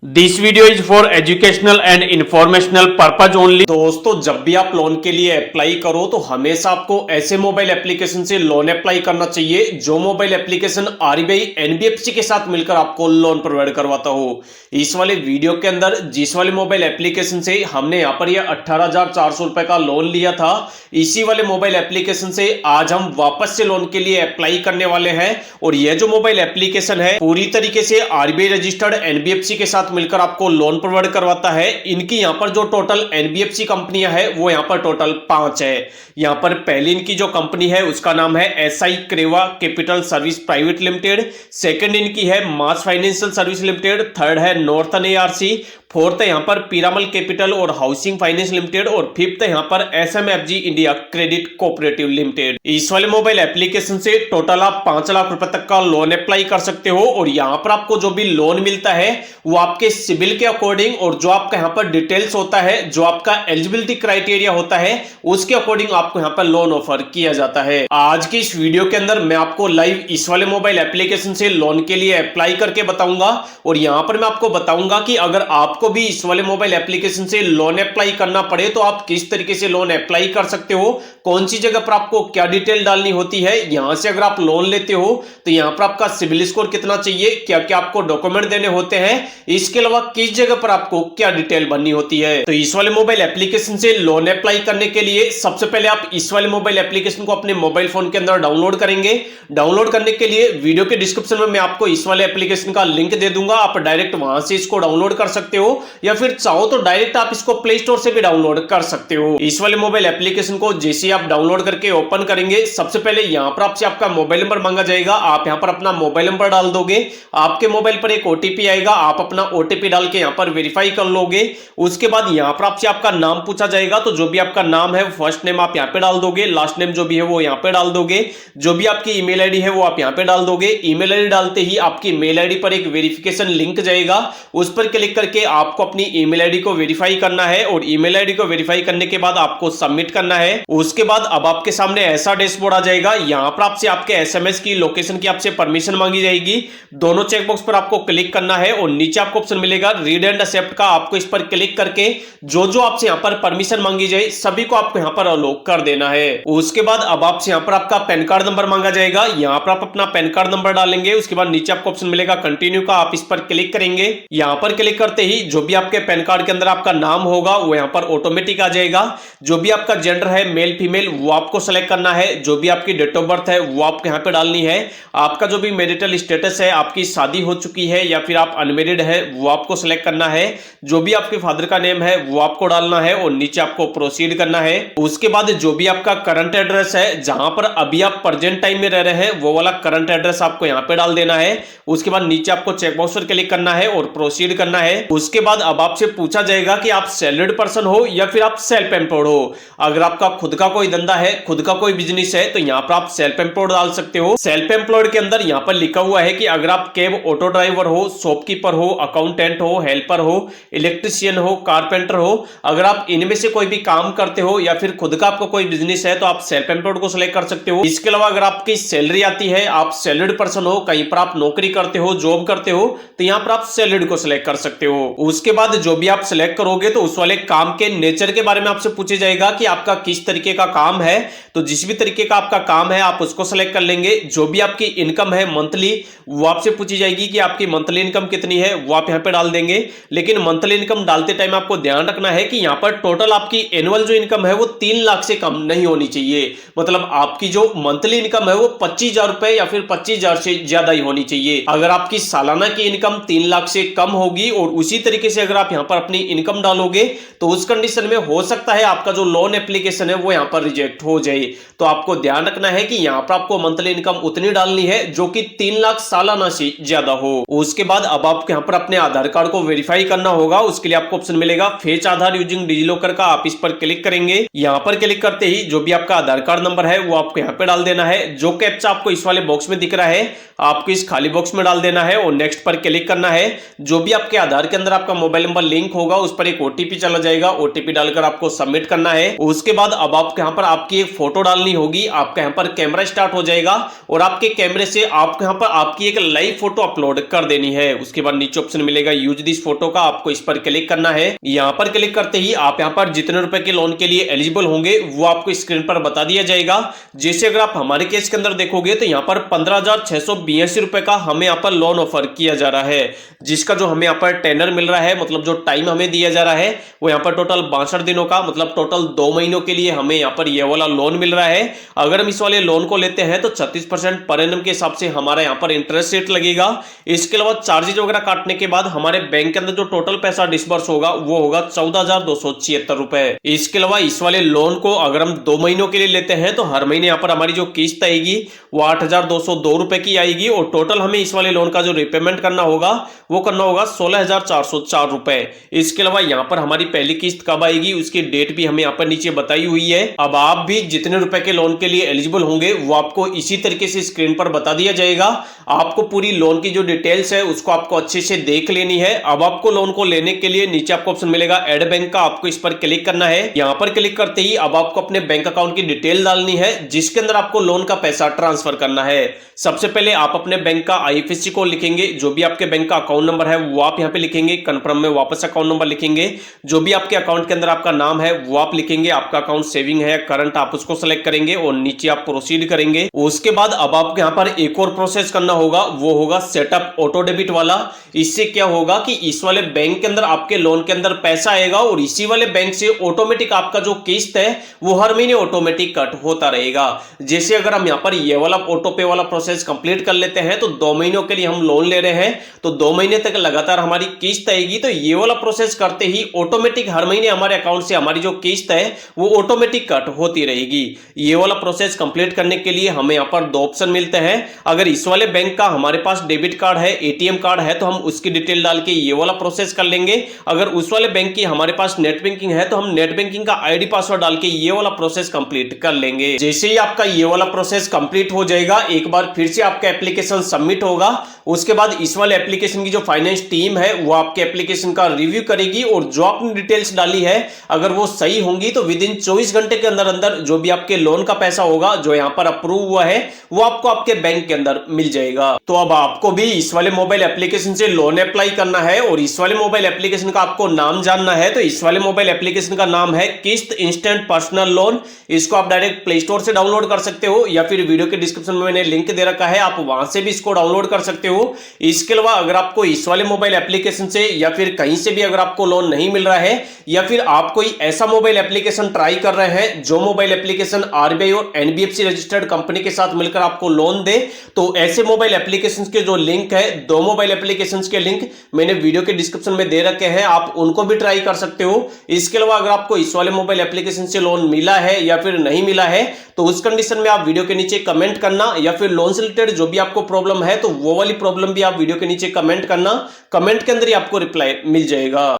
This video is for educational and informational purpose only. दोस्तों, जब भी आप लोन के लिए अप्लाई करो तो हमेशा आपको ऐसे मोबाइल एप्लीकेशन से लोन अप्लाई करना चाहिए जो मोबाइल एप्लीकेशन आरबीआई एनबीएफसी के साथ मिलकर आपको लोन प्रोवाइड करवाता हो। इस वाले वीडियो के अंदर जिस वाले मोबाइल एप्लीकेशन से हमने यहाँ पर यह 18,400 रुपए का लोन लिया था, इसी वाले मोबाइल एप्लीकेशन से आज हम वापस से लोन के लिए अप्लाई करने वाले हैं। और यह जो मोबाइल एप्लीकेशन है पूरी तरीके से आरबीआई रजिस्टर्ड एनबीएफसी के साथ मिलकर आपको लोन प्रोवाइड करवाता है। इनकी यहां पर जो टोटल एनबीएफसी कंपनियां है वो यहां पर टोटल 5 है। यहां पर पहली इनकी जो कंपनी है उसका नाम है Si Creva capital service private limited, second इनकी है MAS financial service limited, third है नॉर्थन एआरसी, फोर्थ है यहां पर पिरामल कैपिटल और हाउसिंग फाइनेंस लिमिटेड और फिफ्थ है यहां पर SMFG India credit cooperative limited. इस वाले मोबाइल एप्लीकेशन से टोटल आप 5 लाख रुपए तक का लोन अप्लाई कर सकते हो। और यहां पर आपको जो भी लोन मिलता है वो आपके सिविल के अकॉर्डिंग और जो आपका यहां पर डिटेल्स होता है, जो आपका एलिजिबिलिटी क्राइटेरिया होता है उसके अकॉर्डिंग आपको यहां पर लोन ऑफर किया जाता है। आज की इस वीडियो के अंदर मैं आपको लाइव इस वाले मोबाइल एप्लीकेशन से लोन के लिए अप्लाई करके बताऊंगा। और यहां पर मैं आपको बताऊंगा कि अगर आपको भी इस वाले मोबाइल एप्लीकेशन से लोन अप्लाई करना पड़े तो आप किस तरीके से लोन अप्लाई कर सकते हो, कौन सी जगह पर आपको क्या डिटेल डालनी होती है, यहां से अगर आप लोन लेते हो तो यहां पर आपका सिविल स्कोर कितना चाहिए, क्या क्या आपको डॉक्यूमेंट देने होते हैं, इसके अलावा किस जगह पर आपको क्या डिटेल भरनी होती है। तो इस वाले मोबाइल एप्लीकेशन से लोन अप्लाई करने के लिए सबसे पहले आप इस वाले मोबाइल एप्लीकेशन को अपने मोबाइल फोन के अंदर डाउनलोड करेंगे। डाउनलोड करने के लिए वीडियो के डिस्क्रिप्शन में मैं आपको इस वाले एप्लीकेशन का लिंक दे दूंगा, आप डायरेक्ट वहां से इसको डाउनलोड कर सकते हो या फिर चाहो तो डायरेक्ट आप इसको प्ले स्टोर से भी डाउनलोड कर सकते हो। इस वाले मोबाइल एप्लीकेशन को जैसे आप डाउनलोड करके ओपन करेंगे सबसे पहले यहां पर आपसे आपका मोबाइल नंबर मांगा जाएगा। आप यहां पर अपना मोबाइल नंबर डाल दोगे, आपके मोबाइल पर एक ओटीपी आएगा, आप अपना ओटीपी डाल के यहां पर वेरीफाई कर लोगे। उसके बाद यहां पर आपसे आपका नाम पूछा जाएगा, तो जो भी आपका नाम है फर्स्ट नेम आप यहां पे डाल दोगे, लास्ट नेम जो भी है वो यहां पे डाल दोगे, जो भी आपकी ईमेल आईडी है वो आप यहां पे डाल दोगे। ईमेल आईडी डालते ही आपकी मेल आईडी पर एक वेरिफिकेशन लिंक जाएगा, उस पर क्लिक करके आपको अपनी ईमेल आईडी को वेरीफाई करना है और ईमेल आईडी को वेरीफाई करने के बाद आपको सबमिट करना है। उसके बाद अब आपके सामने ऐसा डैशबोर्ड आ जाएगा, यहां पर आपसे आपके एसएमएस की लोकेशन की आपसे परमिशन मांगी जाएगी। दोनों चेकबॉक्स पर आपको क्लिक करना है और नीचे आपको ऑप्शन मिलेगा रीड एंड एक्सेप्ट का, आपको इस पर क्लिक करके जो जो आपसे यहां पर परमिशन मांगी जाए सभी को आपको यहां पर अलो कर देना है। उसके बाद अब आपसे यहां पर आपका पैन कार्ड नंबर मांगा जाएगा, यहां पर आप अपना पैन कार्ड नंबर डालेंगे। उसके बाद नीचे आपको ऑप्शन मिलेगा कंटिन्यू का, आप इस पर क्लिक करेंगे। यहां पर क्लिक करते ही जो भी आपके पैन कार्ड के अंदर आपका नाम होगा वो यहां पर ऑटोमेटिक आ जाएगा। जो भी आपका जेंडर है मेल फीमेल वो आपको सेलेक्ट करना है, जो भी आपकी डेट ऑफ बर्थ है वो आपको यहां पे डालनी है। आपका जो भी मैरिटल स्टेटस है, आपकी शादी हो चुकी है या फिर आप अनमेरिड है वो आपको सेलेक्ट करना है। जो भी आपके फादर का नेम है वो आपको डालना है और नीचे आपको प्रोसीड करना है। उसके बाद जो भी आपका करंट एड्रेस है, जहां पर अभी आप प्रेजेंट टाइम में रह रहे हैं वो वाला करंट एड्रेस आपको यहां पे डाल देना है। उसके बाद नीचे आपको चेकबॉक्स पर क्लिक करना है और प्रोसीड करना है। उसके बाद अब आपसे पूछा जाएगा कि आप सैलरीड पर्सन हो या फिर आप सेल्फ एम्प्लॉयड हो। अगर आपका खुद का कोई धंधा है, खुद का कोई बिजनेस है तो यहां पर आप सेल्फ एम्प्लॉयड डाल सकते हो। सेल्फ एम्प्लॉयड के अंदर यहां पर लिखा हुआ है कि अगर आप कैब ऑटो ड्राइवर हो, शॉपकीपर हो, अकाउंटेंट हो, हेल्पर हो, इलेक्ट्रिशियन हो, कारपेंटर हो, अगर आप इनमें से कोई भी काम करते हो या फिर खुद का आपको कोई बिजनेस है तो आप सेल्फ एम्प्लॉयड को सिलेक्ट कर सकते हो। इसके अलावा अगर आपकी सैलरी आती है, आप सैलरीड पर्सन हो, कहीं पर आप नौकरी करते हो, जॉब करते हो तो यहां पर आप सैलरीड को सिलेक्ट कर सकते हो। उसके बाद जो भी आप सिलेक्ट करोगे तो उस वाले काम के नेचर के बारे में आपसे पूछा जाएगा कि आपका किस तरीके का काम है, तो जिस भी तरीके का आपका काम है आप उसको सिलेक्ट कर लेंगे। जो भी आपकी इनकम है मंथली वो आपसे पूछी जाएगी कि आपकी मंथली इनकम कितनी है वो आप यहां पे डाल देंगे। लेकिन मंथली इनकम डालते टाइम आपको ध्यान रखना है कि यहां पर टोटल आपकी एनुअल जो इनकम है वो 3 लाख से कम नहीं होनी चाहिए। मतलब आपकी जो मंथली इनकम है वो 25,000 रुपए या फिर 25,000 से ज्यादा ही होनी चाहिए। अगर आपकी सालाना की इनकम 3 लाख से कम होगी और उसी तरीके से अगर आप यहां पर अपनी इनकम डालोगे तो उस कंडीशन में हो सकता है आपका जो लोन एप्लीकेशन है वो यहां पर रिजेक्ट हो जाए। तो आपको ध्यान रखना है कि यहां पर आपको मंथली इनकम उतनी डालनी है जो कि 3 लाख सालाना से ज्यादा हो। उसके बाद अब आपको यहां पर अपने आधार कार्ड को वेरीफाई करना होगा, उसके लिए आपको ऑप्शन मिलेगा फेच आधार यूजिंग डिजिलॉकर का, आप इस पर क्लिक करेंगे। यहां पर क्लिक करते ही जो भी आपका आधार कार्ड नंबर है वो आपको यहां पे डाल देना है। जो कैप्चा आपको इस वाले बॉक्स में दिख रहा है आपको इस खाली बॉक्स में डाल देना है और नेक्स्ट पर क्लिक करना है। जो भी आपके आधार के अंदर आपका मोबाइल नंबर लिंक होगा उस पर एक ओटीपी चला जाएगा। ओटीपी डालकर आपको सबमिट करना है। उसके बाद अब आपके यहाँ पर आपकी एक फोटो डालनी होगी। आपका यहाँ पर कैमरा स्टार्ट हो जाएगा और आपके कैमरे से आपको यहाँ पर आपकी एक लाइव फोटो अपलोड कर देनी है। उसके बाद नीचे ऑप्शन मिलेगा यूज दिस फोटो का, आपको इस पर क्लिक करना है। यहाँ पर क्लिक करते ही आप यहाँ पर जितने रुपए के लोन के लिए एलिजिबल होंगे वो आपको स्क्रीन पर बता दिया जाएगा। जैसे अगर आप हमारे केस के अंदर देखोगे तो यहाँ पर 15,682 रुपए का हमें यहाँ पर लोन ऑफर किया जा रहा है, जिसका जो हमें यहाँ पर टेनर मिल रहा है, मतलब जो टाइम हमें दिया जा रहा है वो यहाँ पर टोटल 62 दिनों का, मतलब टोटल 2 महीनों के लिए हमें यहाँ पर ये वाला लोन मिल रहा है। अगर हम इस वाले लोन को लेते हैं तो 36% पर एनम के हिसाब से हमारा यहाँ पर इंटरेस्ट रेट लगेगा। इसके अलावा चार्जेज वगैरह काटने के बाद हमारे बैंक के अंदर जो टोटल पैसा डिस्बर्स होगा वो होगा 14,276 रुपए। इसके अलावा इस वाले लोन को अगर हम 2 महीनों के लिए लेते हैं तो हर महीने यहाँ पर हमारी जो किस्त आएगी वो 8,202 रुपए की आएगी और टोटल हमें इस वाले लोन का जो रिपेमेंट करना होगा वो करना होगा 16,404 रुपए। इसके अलावा यहाँ पर हमारी पहली किस्त कब आएगी उसकी डेट भी हमें यहाँ पर नीचे बताई हुई है। अब आप भी जितने रुपए के लोन के लिए एलिजिबल होंगे वो आपको इसी तरीके से स्क्रीन पर बता दिया जाएगा। आपको पूरी लोन की जो डिटेल्स है उसको आपको अच्छे से देख लेनी है। अब आपको लोन को लेने के लिए नीचे आपको ऑप्शन मिलेगा ऐड बैंक का, आपको इस पर क्लिक करना है। यहाँ पर क्लिक करते ही अब आपको अपने बैंक अकाउंट की डिटेल डालनी है जिसके अंदर आपको लोन का पैसा ट्रांसफर करना है। सबसे पहले आप अपने बैंक का आईएफएससी कोड लिखेंगे, जो भी आपके बैंक का अकाउंट नंबर है वो आप यहाँ पे लिखेंगे, कन्फर्म में वापस अकाउंट नंबर लिखेंगे, जो भी आपके अकाउंट के अंदर आपका नाम है वो आप लिखेंगे, आपका अकाउंट सेविंग है करंट आप उसको सेलेक्ट करेंगे और नीचे आप प्रोसीड करेंगे। उसके बाद अब आपको यहाँ पर एक और प्रोसेस करना होगा, वो होगा सेटअप ऑटो डेबिट वाला। इससे क्या होगा कि इस वाले बैंक के अंदर आपके लोन के अंदर पैसा आएगा और इसी वाले बैंक से ऑटोमेटिक आपका जो किस्त है वो हर महीने ऑटोमेटिक कट होता रहेगा। जैसे अगर हम यहाँ पर ये वाला ऑटो पे वाला प्रोसेस कंप्लीट कर लेते हैं तो 2 महीनों के लिए हम लोन ले रहे हैं तो 2 महीने तक लगातार हमारी किस्त आएगी। तो ये वाला प्रोसेस करते ही ऑटोमेटिक हर महीने हमारे अकाउंट से हमारी जो किस्त है वो ऑटोमेटिक कट होती रहेगी। ये वाला प्रोसेस कंप्लीट करने के लिए हमें यहाँ पर 2 ऑप्शन मिलते हैं। अगर इस वाले बैंक का हमारे पास डेबिट कार्ड है, एटीएम कार्ड है तो हम उसकी डिटेल डाल के ये वाला प्रोसेस कर लेंगे। अगर उस वाले बैंक की हमारे पास नेट बैंकिंग है तो हम नेट बैंकिंग का आईडी पासवर्ड डाल के ये वाला प्रोसेस कंप्लीट कर लेंगे। जैसे ही आपका ये वाला प्रोसेस कंप्लीट हो जाएगा एक बार फिर से आपका एप्लीकेशन सबमिट होगा। उसके बाद इस वाले एप्लीकेशन की जो फाइनेंस टीम है वो आपके एप्लीकेशन का रिव्यू करेगी और जो आपने डिटेल्स डाली है अगर वो सही होंगी तो विद इन 24 घंटे के अंदर अंदर जो भी आपके लोन का पैसा होगा जो यहाँ पर अप्रूव हुआ है वो आपको आपके बैंक के अंदर मिल जाएगा। तो अब आपको भी इस वाले मोबाइल एप्लीकेशन से लोन अप्लाई करना है और इस वाले मोबाइल एप्लीकेशन का आपको नाम जानना है। तो इस वाले मोबाइल एप्लीकेशन का नाम है किस्त इंस्टेंट पर्सनल लोन। इसको आप डायरेक्ट प्ले स्टोर से डाउनलोड कर सकते हो या फिर वीडियो के डिस्क्रिप्शन में मैंने लिंक दे रखा है, आप वहां से भी इसको डाउनलोड कर सकते हो। इसके अलावा अगर आपको इस वाले मोबाइल एप्लीकेशन से या फिर कहीं से भी अगर आपको लोन नहीं मिल रहा है या फिर आप कोई ऐसा मोबाइल एप्लीकेशन ट्राई कर रहे हैं जो मोबाइल एप्लीकेशन आरबीआई और एनबीएफसी रजिस्टर्ड कंपनी के साथ मिलकर आपको लोन दे, तो ऐसे मोबाइल एप्लीकेशन के जो लिंक है 2 मोबाइल एप्लीकेशन के लिंक मैंने वीडियो के डिस्क्रिप्शन में दे रखे हैं, आप उनको भी ट्राई कर सकते हो। इसके अलावा अगर आपको इस वाले मोबाइल एप्लीकेशन से लोन मिला है या फिर नहीं मिला है तो उस कंडीशन में आप वीडियो के नीचे कमेंट करना, या फिर लोन से रिलेटेड जो भी आपको प्रॉब्लम है तो वो वाली प्रॉब्लम भी आप वीडियो के नीचे कमेंट करना। कमेंट के अंदर ही आपको रिप्लाई मिल जाएगा।